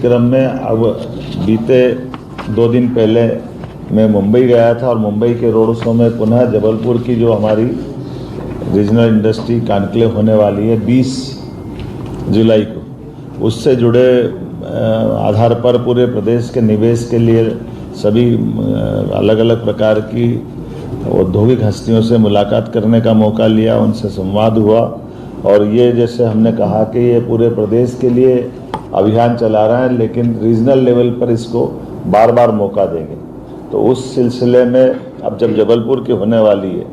क्रम में अब बीते 2 दिन पहले मैं मुंबई गया था और मुंबई के रोड शो में पुनः जबलपुर की जो हमारी रीजनल इंडस्ट्री कॉन्क्लेव होने वाली है 20 जुलाई को, उससे जुड़े आधार पर पूरे प्रदेश के निवेश के लिए सभी अलग अलग प्रकार की औद्योगिक हस्तियों से मुलाकात करने का मौका लिया, उनसे संवाद हुआ। और ये जैसे हमने कहा कि ये पूरे प्रदेश के लिए अभियान चला रहा है, लेकिन रीजनल लेवल पर इसको बार बार मौका देंगे। तो उस सिलसिले में अब जब जबलपुर की होने वाली है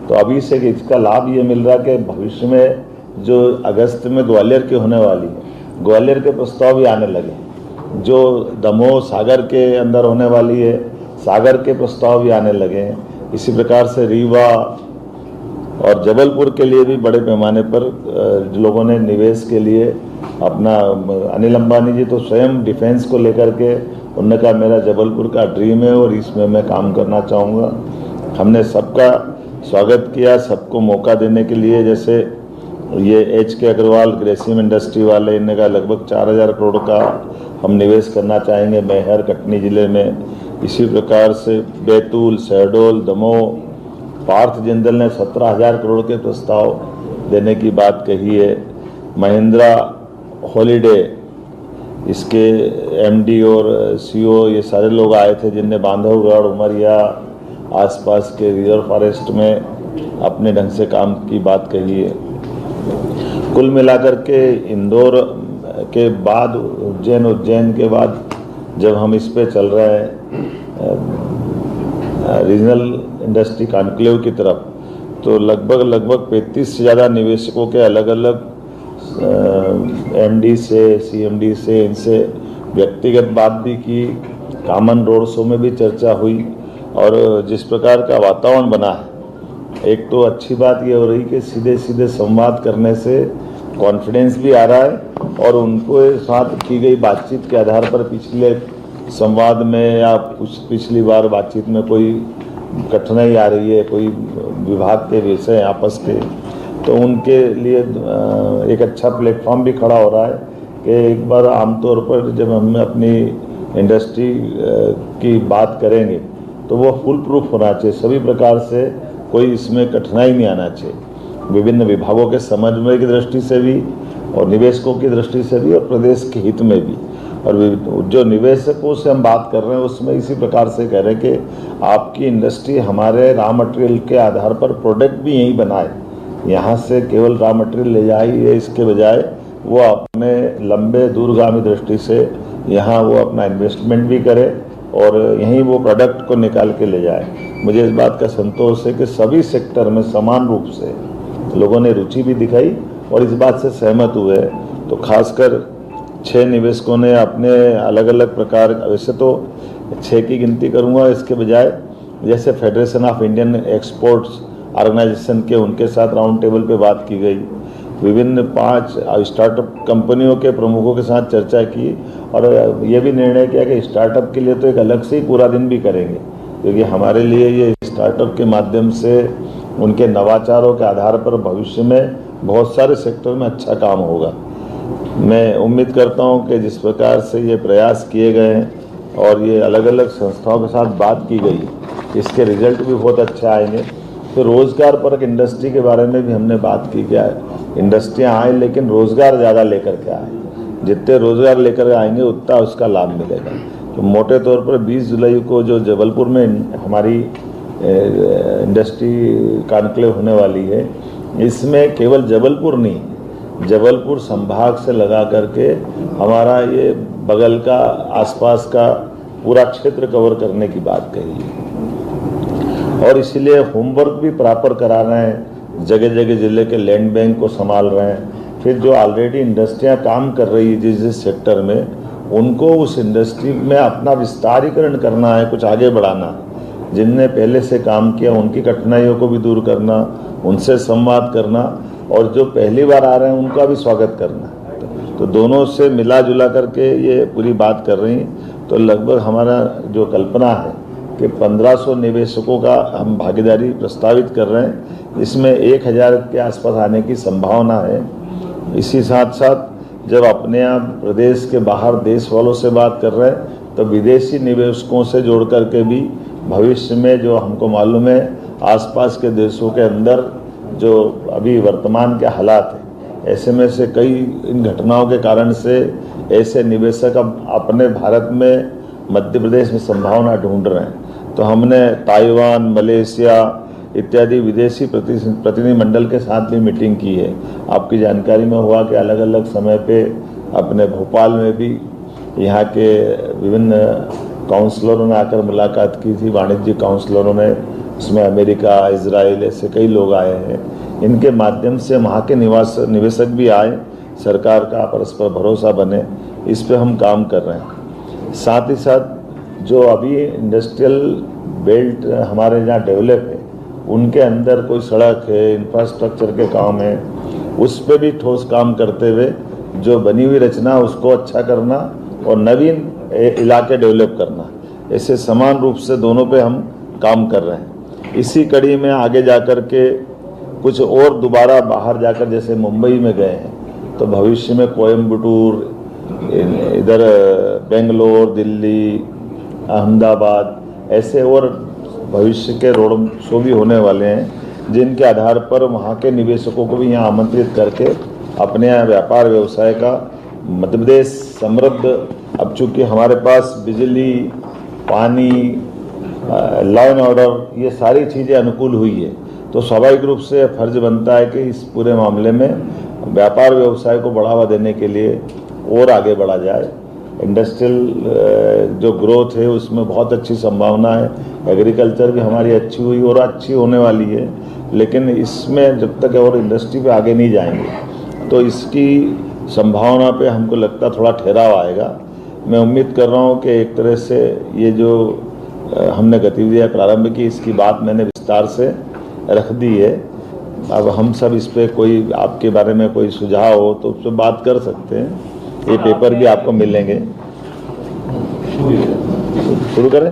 तो अभी से इसका लाभ ये मिल रहा है कि भविष्य में जो अगस्त में ग्वालियर की होने वाली है, ग्वालियर के प्रस्ताव भी आने लगे। जो दमोह सागर के अंदर होने वाली है, सागर के प्रस्ताव भी आने लगे हैं। इसी प्रकार से रीवा और जबलपुर के लिए भी बड़े पैमाने पर लोगों ने निवेश के लिए अपना, अनिल अंबानी जी तो स्वयं डिफेंस को लेकर के उन्होंने कहा मेरा जबलपुर का ड्रीम है और इसमें मैं काम करना चाहूँगा। हमने सबका स्वागत किया, सबको मौका देने के लिए। जैसे ये HK अग्रवाल ग्रेसिम इंडस्ट्री वाले, इन्होंने कहा लगभग 4000 करोड़ का हम निवेश करना चाहेंगे मैहर कटनी ज़िले में। इसी प्रकार से बैतूल, शहडोल, दमोह, पार्थ जिंदल ने 17,000 करोड़ के प्रस्ताव देने की बात कही है। महिंद्रा हॉलीडे, इसके MD और CEO ये सारे लोग आए थे जिनने बांधवगढ़, उमरिया आसपास के रिजर्व फॉरेस्ट में अपने ढंग से काम की बात कही है। कुल मिलाकर के इंदौर के बाद उज्जैन के बाद जब हम इस पे चल रहे हैं रीजनल इंडस्ट्री कॉन्क्लेव की तरफ, तो लगभग 35 से ज़्यादा निवेशकों के अलग अलग MD से CMD से इनसे व्यक्तिगत बात भी की, कॉमन रोड शो में भी चर्चा हुई। और जिस प्रकार का वातावरण बना है, एक तो अच्छी बात ये हो रही कि सीधे सीधे संवाद करने से कॉन्फिडेंस भी आ रहा है और उनको साथ की गई बातचीत के आधार पर पिछले संवाद में या पिछली बार बातचीत में कोई कठिनाई आ रही है, कोई विभाग के विषय आपस के, तो उनके लिए एक अच्छा प्लेटफॉर्म भी खड़ा हो रहा है कि एक बार आमतौर पर जब हम अपनी इंडस्ट्री की बात करेंगे तो वो फुल प्रूफ होना चाहिए, सभी प्रकार से कोई इसमें कठिनाई नहीं आना चाहिए। विभिन्न विभागों के समन्वय की दृष्टि से भी और निवेशकों की दृष्टि से भी और प्रदेश के हित में भी। और जो निवेशकों से हम बात कर रहे हैं उसमें इसी प्रकार से कह रहे हैं कि आपकी इंडस्ट्री हमारे रॉ मटेरियल के आधार पर प्रोडक्ट भी यहीं बनाए, यहाँ से केवल रॉ मटेरियल ले जाइए, इसके बजाय वो अपने लंबे दूरगामी दृष्टि से यहाँ वो अपना इन्वेस्टमेंट भी करे और यहीं वो प्रोडक्ट को निकाल के ले जाए। मुझे इस बात का संतोष है कि सभी सेक्टर में समान रूप से लोगों ने रुचि भी दिखाई और इस बात से सहमत हुए। तो खासकर 6 निवेशकों ने अपने अलग अलग प्रकार, वैसे तो 6 की गिनती करूंगा इसके बजाय, जैसे federation of Indian exports organisation के, उनके साथ राउंड टेबल पे बात की गई। विभिन्न 5 स्टार्टअप कंपनियों के प्रमुखों के साथ चर्चा की और ये भी निर्णय किया कि स्टार्टअप के लिए तो एक अलग से ही पूरा दिन भी करेंगे, क्योंकि हमारे लिए ये स्टार्टअप के माध्यम से उनके नवाचारों के आधार पर भविष्य में बहुत सारे सेक्टर में अच्छा काम होगा। मैं उम्मीद करता हूं कि जिस प्रकार से ये प्रयास किए गए हैं और ये अलग अलग संस्थाओं के साथ बात की गई, इसके रिजल्ट भी बहुत अच्छे आएंगे। तो रोज़गार परक इंडस्ट्री के बारे में भी हमने बात की, क्या इंडस्ट्रियाँ आए लेकिन रोज़गार ज़्यादा लेकर के आए, जितने रोज़गार लेकर आएंगे उतना उसका लाभ मिलेगा। तो मोटे तौर पर 20 जुलाई को जो जबलपुर में हमारी इंडस्ट्री कॉन्क्लेव होने वाली है, इसमें केवल जबलपुर नहीं, जबलपुर संभाग से लगा करके हमारा ये बगल का आसपास का पूरा क्षेत्र कवर करने की बात कही है। और इसीलिए होमवर्क भी प्रॉपर करा रहे हैं, जगह जगह ज़िले के लैंड बैंक को संभाल रहे हैं। फिर जो ऑलरेडी इंडस्ट्रियां काम कर रही है जिस जिस सेक्टर में, उनको उस इंडस्ट्री में अपना विस्तारीकरण करना है, कुछ आगे बढ़ाना। जिनने पहले से काम किया उनकी कठिनाइयों को भी दूर करना, उनसे संवाद करना और जो पहली बार आ रहे हैं उनका भी स्वागत करना। तो दोनों से मिला जुला करके ये पूरी बात कर रही हैं। तो लगभग हमारा जो कल्पना है कि 1500 निवेशकों का हम भागीदारी प्रस्तावित कर रहे हैं, इसमें 1000 के आसपास आने की संभावना है। इसी साथ साथ जब अपने यहाँ प्रदेश के बाहर देश वालों से बात कर रहे हैं तो विदेशी निवेशकों से जोड़ करके भी भविष्य में जो हमको मालूम है आसपास के देशों के अंदर जो अभी वर्तमान के हालात हैं, ऐसे में से कई इन घटनाओं के कारण से ऐसे निवेशक अब अपने भारत में मध्य प्रदेश में संभावना ढूंढ रहे हैं। तो हमने ताइवान, मलेशिया इत्यादि विदेशी प्रतिनिधिमंडल के साथ भी मीटिंग की है। आपकी जानकारी में हुआ कि अलग अलग समय पे अपने भोपाल में भी यहाँ के विभिन्न काउंसलरों ने आकर मुलाकात की थी, वाणिज्य काउंसलरों ने, उसमें अमेरिका, इजराइल, ऐसे कई लोग आए हैं। इनके माध्यम से वहाँ के निवेशक भी आए, सरकार का परस्पर भरोसा बने, इस पे हम काम कर रहे हैं। साथ ही साथ जो अभी इंडस्ट्रियल बेल्ट हमारे यहाँ डेवलप है, उनके अंदर कोई सड़क है, इंफ्रास्ट्रक्चर के काम है, उस पे भी ठोस काम करते हुए जो बनी हुई रचना उसको अच्छा करना और नवीन इलाके डेवलप करना, ऐसे समान रूप से दोनों पे हम काम कर रहे हैं। इसी कड़ी में आगे जाकर के कुछ और दोबारा बाहर जाकर जैसे मुंबई में गए हैं तो भविष्य में कोयम्बटूर, इधर बेंगलोर, दिल्ली, अहमदाबाद, ऐसे और भविष्य के रोड शो भी होने वाले हैं, जिनके आधार पर वहाँ के निवेशकों को भी यहाँ आमंत्रित करके अपने यहाँ व्यापार व्यवसाय का मध्य प्रदेश समृद्ध, अब चूँकि हमारे पास बिजली, पानी, लॉ एंड ऑर्डर, ये सारी चीज़ें अनुकूल हुई है, तो स्वाभाविक रूप से फर्ज बनता है कि इस पूरे मामले में व्यापार व्यवसाय को बढ़ावा देने के लिए और आगे बढ़ा जाए। इंडस्ट्रियल जो ग्रोथ है उसमें बहुत अच्छी संभावना है, एग्रीकल्चर भी हमारी अच्छी हुई और अच्छी होने वाली है, लेकिन इसमें जब तक और इंडस्ट्री पे आगे नहीं जाएंगे तो इसकी संभावना पे हमको लगता थोड़ा ठहराव आएगा। मैं उम्मीद कर रहा हूँ कि एक तरह से ये जो हमने गतिविधियाँ प्रारंभ की, इसकी बात मैंने विस्तार से रख दी है। अब हम सब इस पर कोई आपके बारे में कोई सुझाव हो तो उस पर बात कर सकते हैं। ये पेपर भी आपको मिलेंगे। शुरू करें?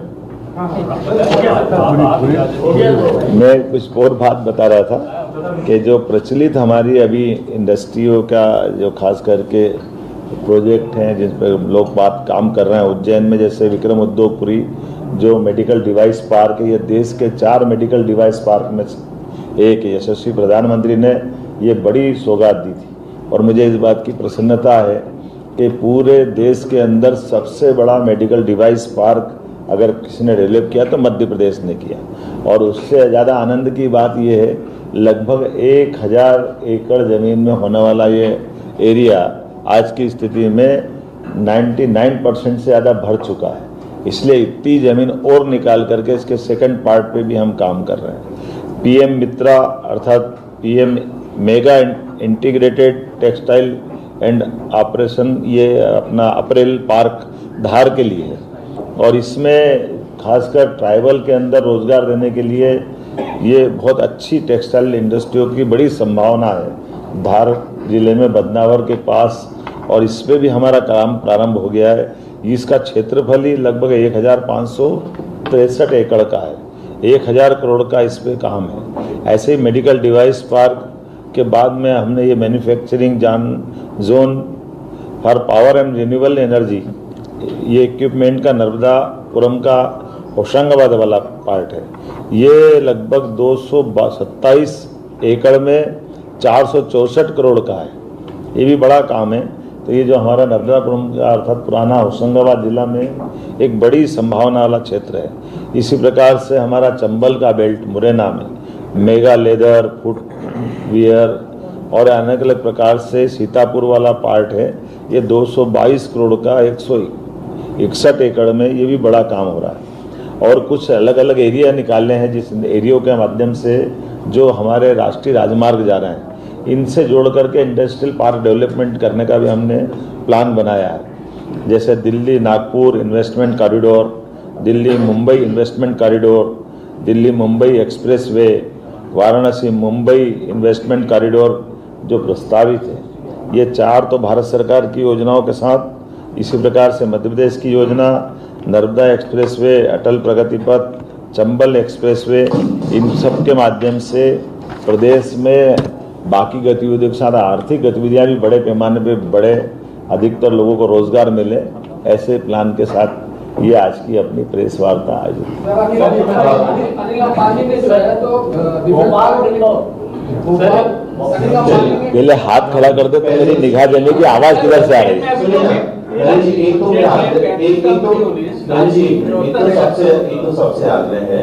मैं कुछ और बात बता रहा था कि जो प्रचलित हमारी अभी इंडस्ट्रियों का जो खास करके प्रोजेक्ट हैं जिन पर लोग बात काम कर रहे हैं, उज्जैन में जैसे विक्रम उद्योगपुरी जो मेडिकल डिवाइस पार्क है, ये देश के 4 मेडिकल डिवाइस पार्क में एक यशस्वी प्रधानमंत्री ने ये बड़ी सौगात दी थी और मुझे इस बात की प्रसन्नता है कि पूरे देश के अंदर सबसे बड़ा मेडिकल डिवाइस पार्क अगर किसी ने डेवलप किया तो मध्य प्रदेश ने किया। और उससे ज़्यादा आनंद की बात यह है, लगभग 1000 एकड़ ज़मीन में होने वाला ये एरिया आज की स्थिति में 99% से ज़्यादा भर चुका है। इसलिए इतनी ज़मीन और निकाल करके इसके सेकंड पार्ट पे भी हम काम कर रहे हैं। पीएम मित्रा अर्थात PM mega integrated textile and operation, ये अपना अप्रैल पार्क धार के लिए है और इसमें खासकर ट्राइबल के अंदर रोजगार देने के लिए ये बहुत अच्छी टेक्सटाइल इंडस्ट्रियों की बड़ी संभावना है धार जिले में बदनावर के पास, और इस पे भी हमारा काम प्रारंभ हो गया है। इसका क्षेत्रफल ही लगभग 1563 एकड़ का है, 1000 करोड़ का इस पे काम है। ऐसे ही मेडिकल डिवाइस पार्क के बाद में हमने ये manufacturing zone for power and renewable energy, ये इक्विपमेंट का नर्मदापुरम का होशंगाबाद वाला पार्ट है। ये लगभग 227 एकड़ में 464 करोड़ का है, ये भी बड़ा काम है। तो ये जो हमारा नर्मदापुरम का अर्थात पुराना होशंगाबाद जिला में एक बड़ी संभावना वाला क्षेत्र है। इसी प्रकार से हमारा चंबल का बेल्ट मुरैना में मेगा लेदर, फुटवियर और अलग अलग प्रकार से सीतापुर वाला पार्ट है, ये 222 करोड़ का 161 एकड़ में ये भी बड़ा काम हो रहा है। और कुछ अलग अलग एरिया निकाले हैं जिस एरियो के माध्यम से जो हमारे राष्ट्रीय राजमार्ग जा रहे हैं इनसे जोड़ करके इंडस्ट्रियल पार्क डेवलपमेंट करने का भी हमने प्लान बनाया है। जैसे Delhi Nagpur investment corridor, Delhi Mumbai investment corridor, Delhi Mumbai expressway, Varanasi Mumbai investment corridor जो प्रस्तावित है, ये 4 तो भारत सरकार की योजनाओं के साथ, इसी प्रकार से मध्य प्रदेश की योजना, नर्मदा एक्सप्रेसवे, अटल प्रगति पथ, चंबल एक्सप्रेसवे, इन सब के माध्यम से प्रदेश में बाकी गतिविधियों के साथ आर्थिक गतिविधियां भी बड़े पैमाने पे, बड़े अधिकतर लोगों को रोजगार मिले, ऐसे प्लान के साथ ये आज की अपनी प्रेस वार्ता आयोजित। पहले हाथ खड़ा कर दे तो मेरी निगाह देने की आवाज किधर से आ रही है? सबसे आग्रह है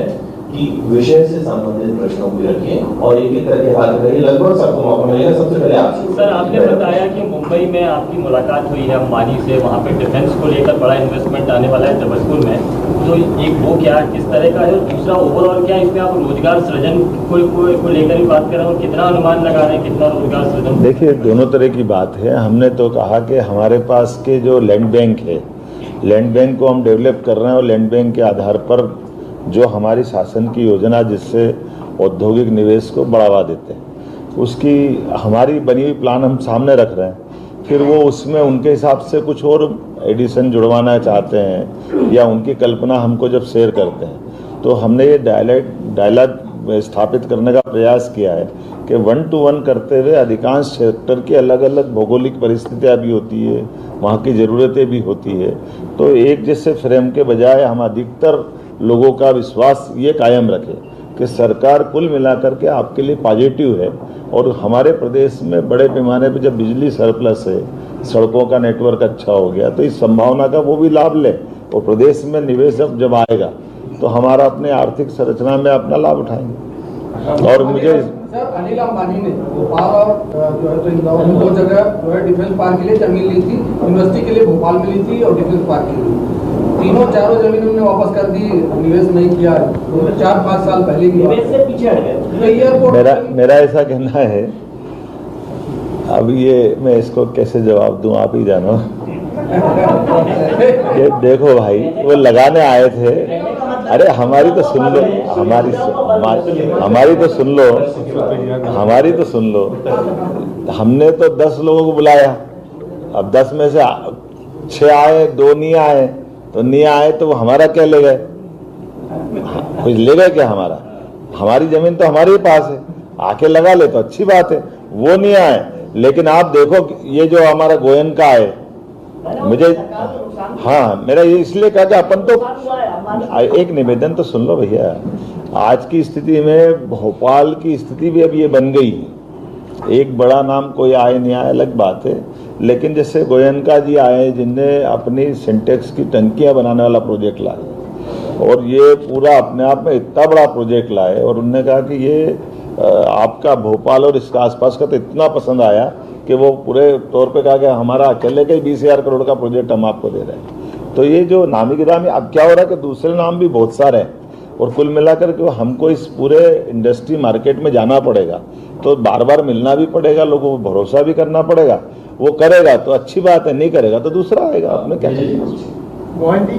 कि विषय से संबंधित प्रश्नों को रखें और एक एक करके हाथ रखिए, लगभग सबको मौका मिलेगा। सबसे पहले आपसे सर, आपने बताया कि मुंबई में आपकी मुलाकात हुई है अंबानी से, वहाँ पे डिफेंस को लेकर बड़ा इन्वेस्टमेंट आने वाला है जबलपुर में, तो एक वो क्या किस तरह का है, और दूसरा ओवरऑल क्या इसमें आप रोजगार सृजन को लेकर भी बात कर रहे हैं और कितना अनुमान लगा रहे हैं कितना रोजगार सृजन? देखिए, दोनों तरह की बात है। हमने तो कहा कि हमारे पास के जो लैंड बैंक है, लैंड बैंक को हम डेवलप कर रहे हैं और लैंड बैंक के आधार पर जो हमारी शासन की योजना जिससे औद्योगिक निवेश को बढ़ावा देते हैं, उसकी हमारी बनी हुई प्लान हम सामने रख रहे हैं। फिर वो उसमें उनके हिसाब से कुछ और एडिशन जुड़वाना चाहते हैं या उनकी कल्पना हमको जब शेयर करते हैं, तो हमने ये डायलॉग स्थापित करने का प्रयास किया है कि 1 to 1 करते हुए अधिकांश सेक्टर की अलग अलग भौगोलिक परिस्थितियाँ भी होती है, वहाँ की ज़रूरतें भी होती है, तो एक जैसे फ्रेम के बजाय हम अधिकतर लोगों का विश्वास ये कायम रखें कि सरकार कुल मिलाकर के आपके लिए पॉजिटिव है। और हमारे प्रदेश में बड़े पैमाने पर जब बिजली सरप्लस है, सड़कों का नेटवर्क अच्छा हो गया, तो इस संभावना का वो भी लाभ ले और प्रदेश में निवेश जब आएगा तो हमारा अपने आर्थिक संरचना में अपना लाभ उठाएंगे। और मुझे सर, अनिल अंबानी ने भोपाल और जो है तो इंदौर में 2 जगह जो है डिफेंस पार्क के लिए जमीन ली थी, यूनिवर्सिटी के लिए भोपाल में ली थी और डिफेंस पार्क के लिए, चारों जमीन हमने वापस कर दी, निवेश नहीं किया। 4-5 साल पहले की निवेश से पीछे हट गए। मेरा ऐसा कहना है, अब ये मैं इसको कैसे जवाब दूं, आप ही जानो। ये देखो भाई, वो लगाने आए थे, अरे हमारी तो सुन लो, हमारी तो सुन लो, हमारी तो सुन लो। हमने तो 10 लोगों को बुलाया, अब 10 में से 6 आए, 2 नहीं आए, तो नहीं आए तो वो हमारा क्या ले गए? कुछ ले गए क्या हमारा? हमारी जमीन तो हमारे ही पास है, आके लगा ले तो अच्छी बात है। वो नहीं आए, लेकिन आप देखो ये जो हमारा गोयन का है, मुझे हाँ, मेरा ये इसलिए कहा कि अपन तो एक निवेदन तो सुन लो भैया, आज की स्थिति में भोपाल की स्थिति भी अब ये बन गई है। एक बड़ा नाम कोई आए नहीं आए अलग बात है, लेकिन जैसे गोयनका जी आए जिनने अपनी सिंटेक्स की टंकियां बनाने वाला प्रोजेक्ट लाए और ये पूरा अपने आप में इतना बड़ा प्रोजेक्ट लाए, और उन्होंने कहा कि ये आपका भोपाल और इसके आसपास का तो इतना पसंद आया कि वो पूरे तौर पे कहा कि हमारा अकेले का ही 20,000 करोड़ का प्रोजेक्ट हम आपको दे रहे हैं। तो ये जो नामी गिरामी, अब क्या हो रहा है कि दूसरे नाम भी बहुत सारे हैं, और कुल मिलाकर के हमको इस पूरे इंडस्ट्री मार्केट में जाना पड़ेगा, तो बार बार मिलना भी पड़ेगा, लोगों को भरोसा भी करना पड़ेगा। वो करेगा तो अच्छी बात है, नहीं करेगा तो दूसरा आएगा। आपने क्या मोहन जी,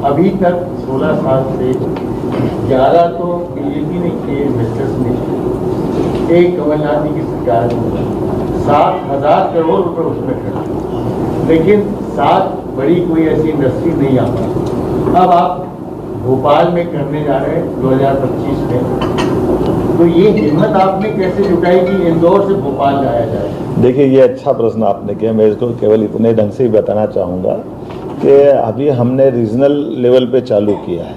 अभी तक 16 साल से 11 तो बीजेपी ने किए, इन्वेस्टर्स ने, एक कमलनाथ जी की सरकार ने 7,000 करोड़ रुपए उसमें खर्च, लेकिन 7 बड़ी कोई ऐसी इंडस्ट्री नहीं आ पाई। अब आप भोपाल में करने जा रहे हैं 2025 में, तो ये हिम्मत आपने कैसे जुटाई कि इंदौर से भोपाल जाया जाए? देखिए, ये अच्छा प्रश्न आपने किया। मैं इसको केवल इतने ढंग से ही बताना चाहूँगा कि अभी हमने रीजनल लेवल पे चालू किया है।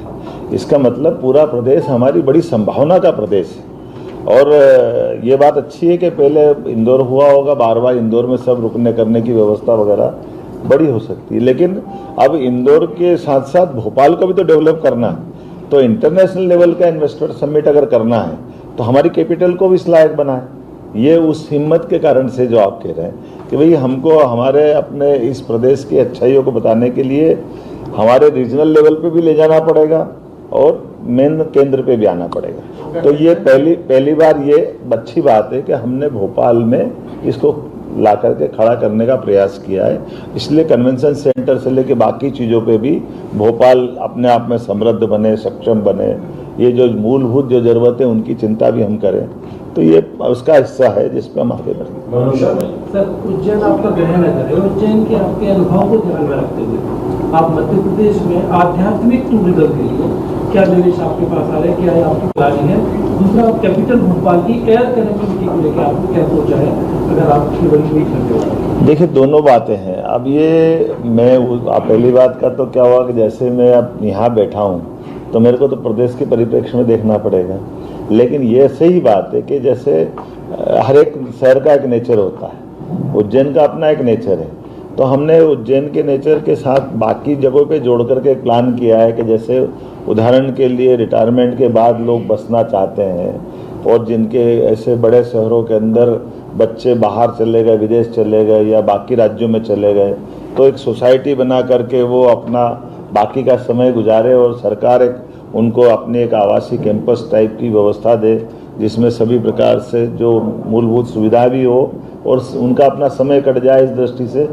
इसका मतलब पूरा प्रदेश हमारी बड़ी संभावना का प्रदेश है, और ये बात अच्छी है कि पहले इंदौर हुआ होगा, बार बार इंदौर में सब रुकने करने की व्यवस्था वगैरह बड़ी हो सकती है, लेकिन अब इंदौर के साथ साथ भोपाल को भी तो डेवलप करना है। तो इंटरनेशनल लेवल का इन्वेस्टर समिट अगर करना है तो हमारी कैपिटल को भी इस लायक बनाए। ये उस हिम्मत के कारण से जो आप कह रहे हैं कि भाई हमको हमारे अपने इस प्रदेश की अच्छाइयों को बताने के लिए हमारे रीजनल लेवल पे भी ले जाना पड़ेगा और मेन केंद्र पे भी आना पड़ेगा। तो ये पहली बार ये अच्छी बात है कि हमने भोपाल में इसको ला करके खड़ा करने का प्रयास किया है। इसलिए कन्वेंशन सेंटर से लेके बाकी चीज़ों पे भी भोपाल अपने आप में समृद्ध बने, सक्षम बने, ये जो मूलभूत जो जरूरतें उनकी चिंता भी हम करें, तो ये उसका हिस्सा है जिसपे हम आगे बढ़ेंगे। सर, उज्जैन आपका गृह नगर है, उज्जैन के आपके अनुभव को ध्यान में रखते हुए आप मध्य प्रदेश में आध्यात्मिक टूरिज्म के लिए क्या निवेश आपके पास आ रहे हैं, क्या आपकी प्लानिंग है? दूसरा, कैपिटल भोपाल की एयर कनेक्टिविटी को लेकर आपको क्या सोचा है, अगर आप केवल वही करते हो? देखिए, दोनों बातें हैं। अब ये पहली बात का तो क्या हुआ कि जैसे मैं अब यहाँ बैठा हूँ तो मेरे को तो प्रदेश के परिप्रेक्ष्य में देखना पड़ेगा, लेकिन ये सही बात है कि जैसे हर एक शहर का एक नेचर होता है, उज्जैन का अपना एक नेचर है, तो हमने उज्जैन के नेचर के साथ बाकी जगहों पे जोड़ करके प्लान किया है कि जैसे उदाहरण के लिए रिटायरमेंट के बाद लोग बसना चाहते हैं और जिनके ऐसे बड़े शहरों के अंदर बच्चे बाहर चले गए, विदेश चले गए या बाकी राज्यों में चले गए, तो एक सोसाइटी बना करके वो अपना बाकी का समय गुजारे और सरकार एक उनको अपने एक आवासीय कैंपस टाइप की व्यवस्था दे जिसमें सभी प्रकार से जो मूलभूत सुविधा भी हो और उनका अपना समय कट जाए। इस दृष्टि से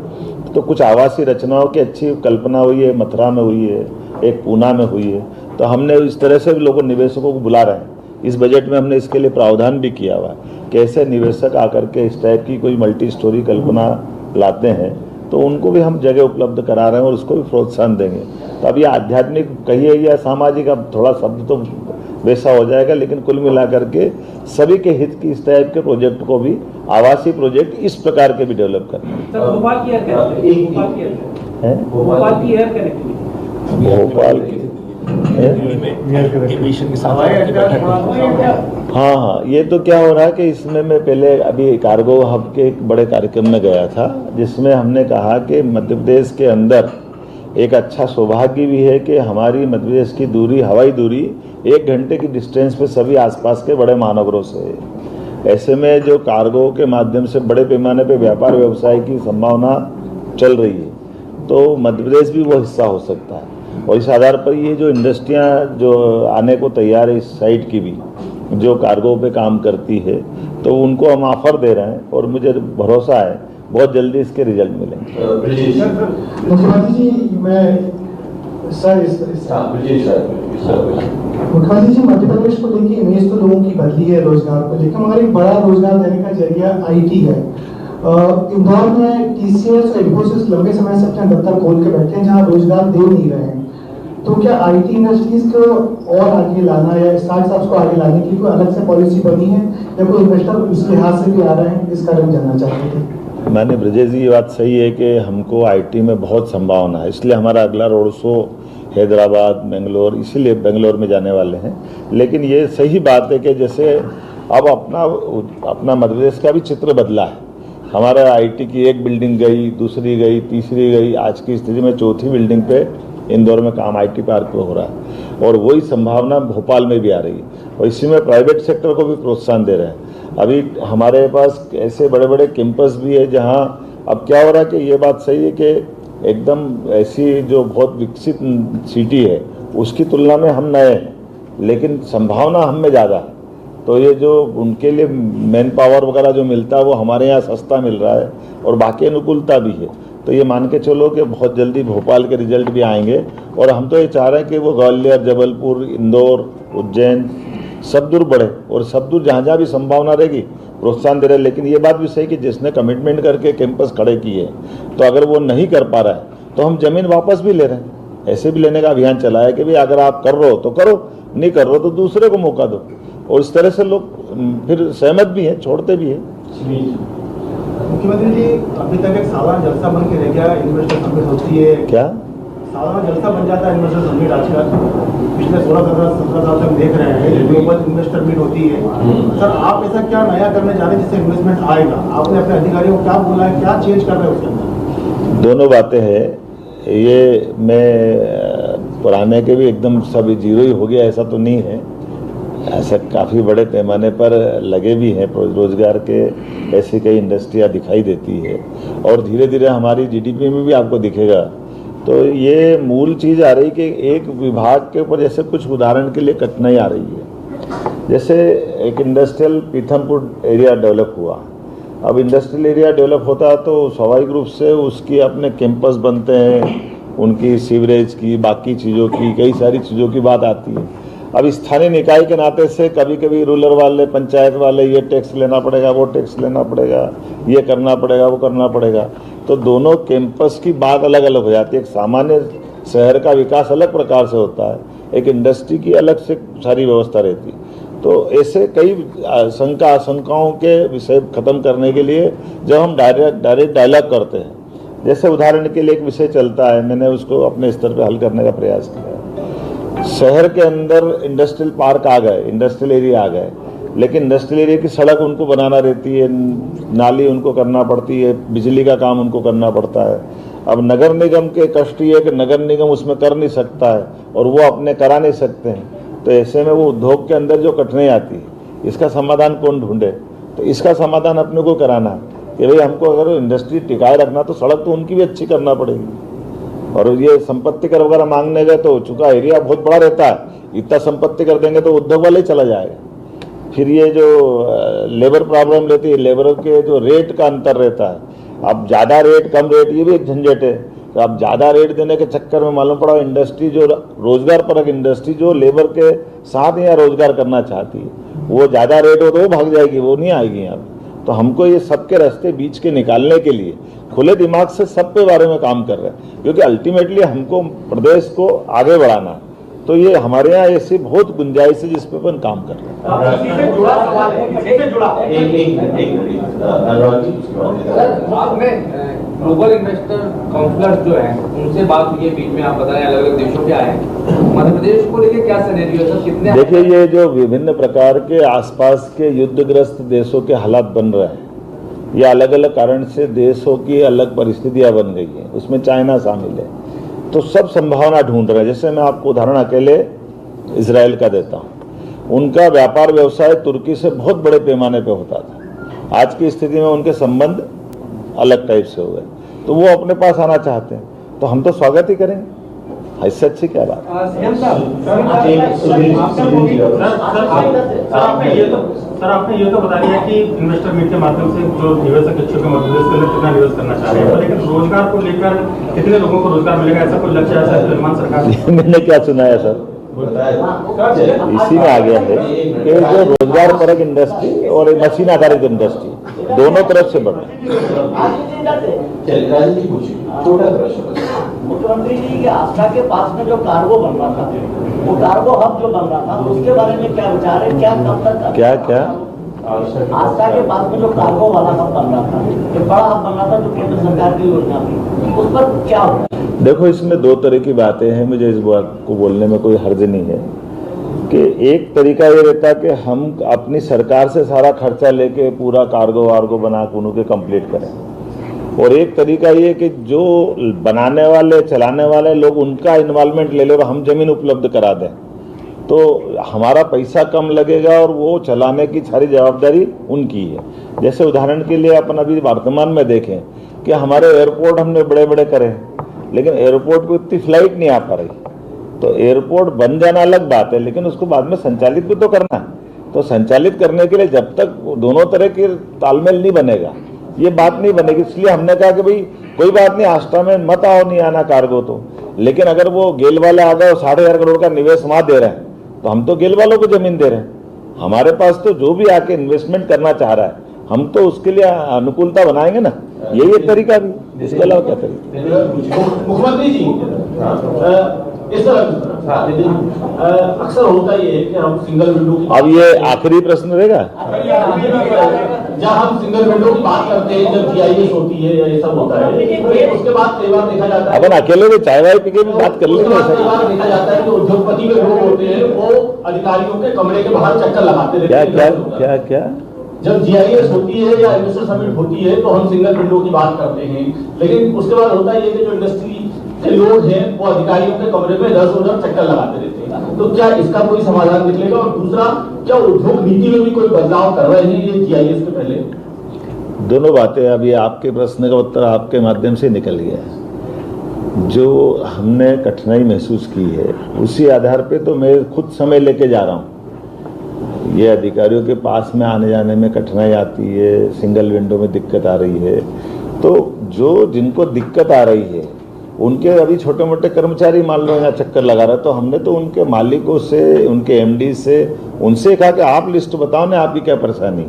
तो कुछ आवासीय रचनाओं की अच्छी कल्पना हुई है, मथुरा में हुई है, एक पूना में हुई है, तो हमने इस तरह से भी लोगों निवेशकों को बुला रहे हैं। इस बजट में हमने इसके लिए प्रावधान भी किया हुआ है कि ऐसे निवेशक आकर के इस टाइप की कोई मल्टी स्टोरी कल्पना लाते हैं तो उनको भी हम जगह उपलब्ध करा रहे हैं और उसको भी प्रोत्साहन देंगे। तो अब ये आध्यात्मिक कहिए या सामाजिक, अब थोड़ा शब्द तो वैसा हो जाएगा, लेकिन कुल मिलाकर के सभी के हित की इस टाइप के प्रोजेक्ट को भी, आवासीय प्रोजेक्ट इस प्रकार के भी डेवलप करना है। भोपाल की एयर कनेक्टिविटी, भोपाल की हाँ, ये तो क्या हो रहा है कि इसमें मैं पहले अभी कार्गो हब के एक बड़े कार्यक्रम में गया था जिसमें हमने कहा कि मध्य प्रदेश के अंदर एक अच्छा सौभाग्य भी है कि हमारी मध्य प्रदेश की दूरी, हवाई दूरी 1 घंटे की डिस्टेंस पे सभी आसपास के बड़े महानगरों से है। ऐसे में जो कार्गो के माध्यम से बड़े पैमाने पे व्यापार व्यवसाय की संभावना चल रही है, तो मध्य प्रदेश भी वो हिस्सा हो सकता है। और इस आधार पर ये जो इंडस्ट्रियां जो आने को तैयार है इस साइड की भी, जो कार्गो पे काम करती है, तो उनको हम ऑफर दे रहे हैं और मुझे भरोसा है बहुत जल्दी इसके रिजल्ट मिलेंगे। मुख्यमंत्री जी, मैं सर मुख्यमंत्री जी, मध्य प्रदेश को लेकर इमेज तो लोगों की बदली है रोजगार को लेकर, मगर एक बड़ा रोजगार देने का जरिया आईटी है। इंदौर में टीसीएस और इन्फोसिस लंबे समय से अपने दफ्तर खोल के बैठे हैं जहां रोजगार दे नहीं रहे हैं, तो क्या आईटी इंडस्ट्रीज को और आगे लाना या स्टार्टअप्स को आगे लाने की कोई अलग से पॉलिसी बनी है या कोई इन्वेस्टर उस लिहाज से भी आ रहे हैं, इसका हम जानना चाहते थे। माननीय ब्रजेश जी, ये बात सही है कि हमको आईटी में बहुत संभावना है, इसलिए हमारा अगला रोड शो हैदराबाद, बेंगलोर, इसीलिए बेंगलोर में जाने वाले हैं। लेकिन ये सही बात है कि जैसे अब अपना मध्य प्रदेश का भी चित्र बदला है। हमारा आईटी की एक बिल्डिंग गई, दूसरी गई, तीसरी गई, आज की स्थिति में चौथी बिल्डिंग पे इंदौर में काम आईटी पार्क पे हो रहा है और वही संभावना भोपाल में भी आ रही है और इसी में प्राइवेट सेक्टर को भी प्रोत्साहन दे रहे हैं। अभी हमारे पास ऐसे बड़े बड़े कैंपस भी है जहां अब क्या हो रहा है कि ये बात सही है कि एकदम ऐसी जो बहुत विकसित सिटी है उसकी तुलना में हम नए हैं, लेकिन संभावना हम में ज़्यादा है। तो ये जो उनके लिए मैन पावर वगैरह जो मिलता है वो हमारे यहाँ सस्ता मिल रहा है और बाकी अनुकूलता भी है। तो ये मान के चलो कि बहुत जल्दी भोपाल के रिजल्ट भी आएंगे और हम तो ये चाह रहे हैं कि वो ग्वालियर, जबलपुर, इंदौर, उज्जैन सब दूर बढ़े और सब दूर जहाँ जहाँ भी संभावना रहेगी प्रोत्साहन दे रहे हैं। लेकिन ये बात भी सही कि जिसने कमिटमेंट करके कैंपस खड़े किए तो अगर वो नहीं कर पा रहा है तो हम जमीन वापस भी ले रहे हैं। ऐसे भी लेने का अभियान चला है कि भाई अगर आप कर रहे हो तो करो, नहीं कर रहे हो तो दूसरे को मौका दो, और इस तरह से लोग फिर सहमत भी हैं, छोड़ते भी हैं। मुख्यमंत्री जी, अभी तक एक सालाना जलसा बन के रह गया, इन्वेस्टर समिट होती है, क्या सालाना जलसा बन जाता है इन्वेस्टर समिट। आजकल पिछले 16-17 साल से हम देख रहे हैं ग्लोबल इन्वेस्टर मीट होती है। सर, आप ऐसा क्या नया करने जा रहे हैं जिससे इन्वेस्टमेंट आएगा? आपने अपने अधिकारियों को क्या बोला है, क्या चेंज कर रहे हैं उसके अंदर? दोनों बातें हैं। ये मैं पुराने के भी एकदम सब जीरो ही हो गया ऐसा तो नहीं है, ऐसा काफ़ी बड़े पैमाने पर लगे भी हैं रोजगार के, ऐसी कई इंडस्ट्रियाँ दिखाई देती है और धीरे धीरे हमारी जीडीपी में भी आपको दिखेगा। तो ये मूल चीज़ आ रही कि एक विभाग के ऊपर जैसे कुछ उदाहरण के लिए कठिनाई आ रही है। जैसे एक इंडस्ट्रियल पीथमपुर एरिया डेवलप हुआ, अब इंडस्ट्रियल एरिया डेवलप होता है तो स्वाभाविक रूप से उसकी अपने कैंपस बनते हैं, उनकी सीवरेज की, बाकी चीज़ों की, कई सारी चीज़ों की बात आती है। अब स्थानीय निकाय के नाते से कभी कभी रूरल वाले, पंचायत वाले ये टैक्स लेना पड़ेगा, वो टैक्स लेना पड़ेगा, ये करना पड़ेगा, वो करना पड़ेगा, तो दोनों कैंपस की बात अलग अलग हो जाती है। एक सामान्य शहर का विकास अलग प्रकार से होता है, एक इंडस्ट्री की अलग से सारी व्यवस्था रहती है। तो ऐसे कई आशंकाओं के विषय खत्म करने के लिए जब हम डायरेक्ट डायलॉग करते हैं जैसे उदाहरण के लिए एक विषय चलता है, मैंने उसको अपने स्तर पर हल करने का प्रयास किया। शहर के अंदर इंडस्ट्रियल पार्क आ गए, इंडस्ट्रियल एरिया आ गए, लेकिन इंडस्ट्रियल एरिया की सड़क उनको बनाना रहती है, नाली उनको करना पड़ती है, बिजली का काम उनको करना पड़ता है। अब नगर निगम के कष्ट ये है कि नगर निगम उसमें कर नहीं सकता है और वो अपने करा नहीं सकते हैं, तो ऐसे में वो उद्योग के अंदर जो कठिनाई आती है, इसका समाधान कौन ढूंढे? तो इसका समाधान अपने को कराना है कि भाई हमको अगर इंडस्ट्री टिकाए रखना तो सड़क तो उनकी भी अच्छी करना पड़ेगी। और ये संपत्ति कर वगैरह मांगने गए तो चूंकि एरिया बहुत बड़ा रहता है, इतना संपत्ति कर देंगे तो उद्योग वाले ही चला जाएगा। फिर ये जो लेबर प्रॉब्लम रहती है, लेबर के जो रेट का अंतर रहता है, अब ज़्यादा रेट कम रेट ये भी एक झंझट है। तो अब ज़्यादा रेट देने के चक्कर में मालूम पड़ा इंडस्ट्री जो रोजगार परक इंडस्ट्री जो लेबर के साथ यहाँ रोजगार करना चाहती है, वो ज़्यादा रेट हो तो वो भाग जाएगी, वो नहीं आएगी यहाँ। तो हमको ये सबके रास्ते बीच के निकालने के लिए खुले दिमाग से सब के बारे में काम कर रहे हैं, क्योंकि अल्टीमेटली हमको प्रदेश को आगे बढ़ाना है। तो ये हमारे यहाँ ऐसी बहुत गुंजाइश है जिस पे अपन काम कर रहे हैं। आपने ग्लोबल इन्वेस्टर काउंसलर्स जो हैं उनसे बात हुई है, बीच में आप बता रहे हैं अलग अलग देशों के आए, मध्य प्रदेश को लेकर क्या सिनेरियो है सर? कितने देखिए, ये जो विभिन्न प्रकार के आसपास के युद्धग्रस्त देशों के हालात बन रहे हैं, ये अलग अलग कारण से देशों की अलग परिस्थितियां बन गई हैं, उसमें चाइना शामिल है। तो सब संभावना ढूंढ रहे हैं। जैसे मैं आपको उदाहरण अकेले इजराइल का देता हूँ, उनका व्यापार व्यवसाय तुर्की से बहुत बड़े पैमाने पे होता था। आज की स्थिति में उनके संबंध अलग टाइप से हो गए, तो वो अपने पास आना चाहते हैं, तो हम तो स्वागत ही करेंगे। इससे अच्छी क्या बात? सर आपने ये तो बता दिया कि इन्वेस्टर मीट के माध्यम से जो निवेशक इच्छुक है मध्य प्रदेश के अंदर कितना निवेश करना चाह रहे हैं, लेकिन रोजगार को लेकर कितने लोगों को रोजगार मिलेगा, ऐसा कोई लक्ष्य ऐसा निर्माण सरकार? मैंने क्या सुनाया सर, इसी में आ गया है कि जो रोजगार परक इंडस्ट्री और मशीन आधारित इंडस्ट्री दोनों तरफ से बढ़े। मुख्यमंत्री जी के आस्था के पास में जो कार्गो बन रहा था, वो कार्गो हब जो बन रहा था, उसके बारे में क्या विचार है? क्या कब तक क्या क्या आस्था के पास में जो कार्गो वाला हब बन रहा था, जो बड़ा हब बन रहा था, जो केंद्र सरकार की योजना थी, उस पर क्या होगा? देखो, इसमें दो तरह की बातें हैं, मुझे इस बात को बोलने में कोई हर्ज नहीं है कि एक तरीका ये रहता है कि हम अपनी सरकार से सारा खर्चा लेके पूरा कार्गो वार्गो बना के कंप्लीट करें, और एक तरीका ये कि जो बनाने वाले चलाने वाले लोग उनका इन्वॉल्वमेंट ले ले और हम जमीन उपलब्ध करा दें, तो हमारा पैसा कम लगेगा और वो चलाने की सारी जवाबदारी उनकी है। जैसे उदाहरण के लिए अपन अभी वर्तमान में देखें कि हमारे एयरपोर्ट हमने बड़े बड़े करे, लेकिन एयरपोर्ट को इतनी फ्लाइट नहीं आ पा रही, तो एयरपोर्ट बन जाना अलग बात है, लेकिन उसको बाद में संचालित भी तो करना है। तो संचालित करने के लिए जब तक दोनों तरह के तालमेल नहीं बनेगा, ये बात नहीं बनेगी। इसलिए हमने कहा कि भाई कोई बात नहीं, आस्था में मत आओ, नहीं आना कार्गो तो, लेकिन अगर वो गेल वाले आ गए और 8.5 करोड़ का निवेश वहां दे रहे हैं, तो हम तो गेल वालों को जमीन दे रहे हैं। हमारे पास तो जो भी आके इन्वेस्टमेंट करना चाह रहा है, हम तो उसके लिए अनुकूलता बनाएंगे ना, यही एक तरीका भी। इसके अलावा क्या तरीका? मुख्यमंत्री जी, इस तरह अक्सर होता ये है कि हम सिंगल विंडो की, अब ये आखिरी प्रश्न रहेगा, जब हम सिंगल विंडो की बात करते हैं, जब जीआईएस होती है या ये सब होता है, तो उसके बाद कई बार देखा जाता है अपन अकेले में चाय वाय पी के भी बात कर उसके लेंगे। बाद कई बार देखा जाता है कि उद्योगपति के लोग होते हैं, वो अधिकारियों के कमरे के बाहर चक्कर लगाते रहते क्या हैं। क्या क्या क्या जब जीआईएस होती है या इन्वेस्टर समिट होती है तो हम सिंगल विंडो की बात करते हैं, लेकिन उसके बाद होता है ये कि जो इंडस्ट्री के लोग हैं वो अधिकारियों के कमरे में इधर-उधर चक्कर लगाते रहते हैं। तो क्या इसका कोई समाधान निकलेगा? और दूसरा, क्या उद्योग नीति में भी कोई बदलाव कर रहे हैं ये जीआईएस के पहले? दोनों बातें, अभी आपके प्रश्न का उत्तर आपके माध्यम से निकल गया है। जो हमने कठिनाई महसूस की है उसी आधार पे तो मैं खुद समय लेके जा रहा हूँ। ये अधिकारियों के पास में आने जाने में कठिनाई आती है, सिंगल विंडो में दिक्कत आ रही है, तो जो जिनको दिक्कत आ रही है उनके अभी छोटे मोटे कर्मचारी मान लो यहाँ चक्कर लगा रहे, तो हमने तो उनके मालिकों से, उनके एमडी से, उनसे कहा कि आप लिस्ट बताओ ना आपकी क्या परेशानी,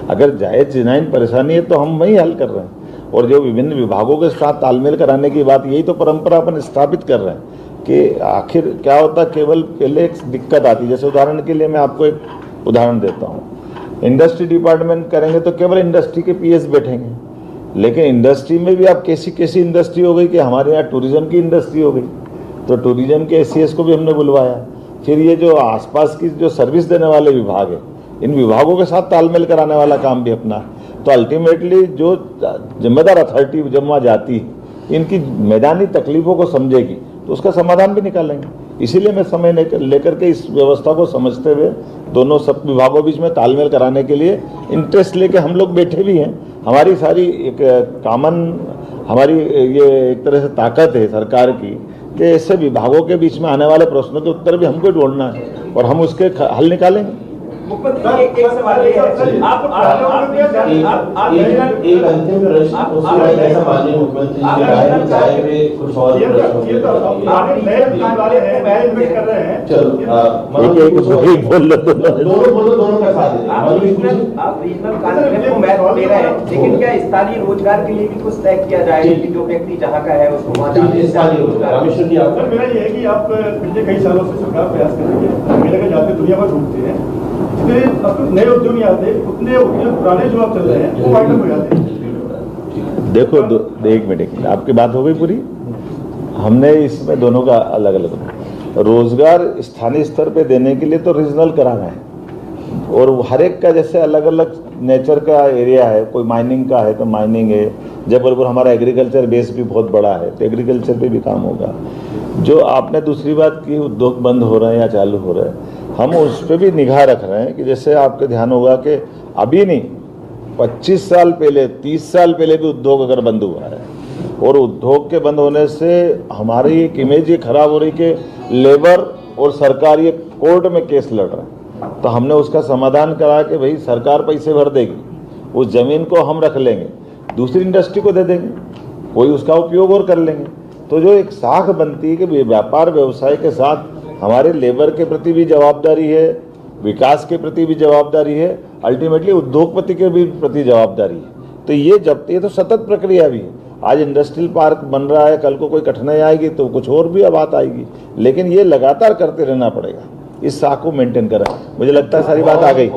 अगर जायज जिनाइन परेशानी है तो हम वही हल कर रहे हैं। और जो विभिन्न विभागों के साथ तालमेल कराने की बात, यही तो परंपरा अपन स्थापित कर रहे हैं कि आखिर क्या होता, केवल पहले एक दिक्कत आती है। जैसे उदाहरण के लिए मैं आपको एक उदाहरण देता हूँ, इंडस्ट्री डिपार्टमेंट करेंगे तो केवल इंडस्ट्री के पीएस बैठेंगे, लेकिन इंडस्ट्री में भी अब कैसी कैसी इंडस्ट्री हो गई कि हमारे यहाँ टूरिज्म की इंडस्ट्री हो गई, तो टूरिज्म के एसीएस को भी हमने बुलवाया। फिर ये जो आसपास की जो सर्विस देने वाले विभाग है, इन विभागों के साथ तालमेल कराने वाला काम भी अपना। तो अल्टीमेटली जो जिम्मेदार अथॉरिटी जब वहाँ जाती है, इनकी मैदानी तकलीफों को समझेगी तो उसका समाधान भी निकालेंगे। इसीलिए मैं समय लेकर के इस व्यवस्था को समझते हुए दोनों सब विभागों बीच में तालमेल कराने के लिए इंटरेस्ट लेके हम लोग बैठे भी हैं। हमारी सारी एक कॉमन हमारी ये एक तरह से ताकत है सरकार की कि ऐसे विभागों के बीच में आने वाले प्रश्नों के उत्तर भी हमको ढूंढना है और हम उसके हल निकालेंगे। एक सवाल ये है, आप एक अंतिम प्रश्न, उसके बाद ऐसा माननीय मुख्यमंत्री जी ने कहा है कि चाहे वे कुछ और कर रहे हैं। चलो एक बोल लो दोनों का साथ देते हैं। आप रीजनल कॉन्फ्रेंस को मैच दे रहे हैं, लेकिन क्या स्थानीय रोजगार के लिए भी कुछ तय किया जाएगा कि जो व्यक्ति जहाँ का है उसको वहाँ स्थानीय रोजगार। रामेश्वर जी, आपका मेरा ये है कि आप पिछले कई सालों से सरकार प्रयास कर रही है, मेले में जाते दुनिया भर घूमते हैं, जितने अब नए उद्योग नहीं आते उतने पुराने जो आप चल रहे हैं वो वाइड अप हो जाते हैं। देखो एक मिनट, आपकी बात हो गई पूरी। हमने इसमें दोनों का अलग अलग रोजगार स्थानीय स्तर पे देने के लिए तो रीजनल कराना है, और हर एक का जैसे अलग अलग नेचर का एरिया है। कोई माइनिंग का है तो माइनिंग है, जबलपुर हमारा एग्रीकल्चर बेस भी बहुत बड़ा है तो एग्रीकल्चर पे भी काम होगा। जो आपने दूसरी बात की उद्योग बंद हो रहे हैं या चालू हो रहे हैं, हम उस पर भी निगाह रख रहे हैं कि जैसे आपके ध्यान होगा कि अभी नहीं 25 साल पहले 30 साल पहले भी उद्योग अगर बंद हुआ है, और उद्योग के बंद होने से हमारी एक इमेज ये खराब हो रही कि लेबर और सरकार ये कोर्ट में केस लड़ रहा है। तो हमने उसका समाधान करा कि भाई सरकार पैसे भर देगी, उस जमीन को हम रख लेंगे, दूसरी इंडस्ट्री को दे देंगे, कोई उसका उपयोग और कर लेंगे। तो जो एक साख बनती है कि व्यापार व्यवसाय के साथ हमारे लेबर के प्रति भी जवाबदारी है, विकास के प्रति भी जवाबदारी है, अल्टीमेटली उद्योगपति के भी प्रति जवाबदारी है। तो ये तो सतत प्रक्रिया भी है। आज इंडस्ट्रियल पार्क बन रहा है, कल को कोई कठिनाई आएगी तो कुछ और भी बात आएगी, लेकिन ये लगातार करते रहना पड़ेगा। इस साख को मेंटेन करा। मुझे लगता है सारी बात आ गई।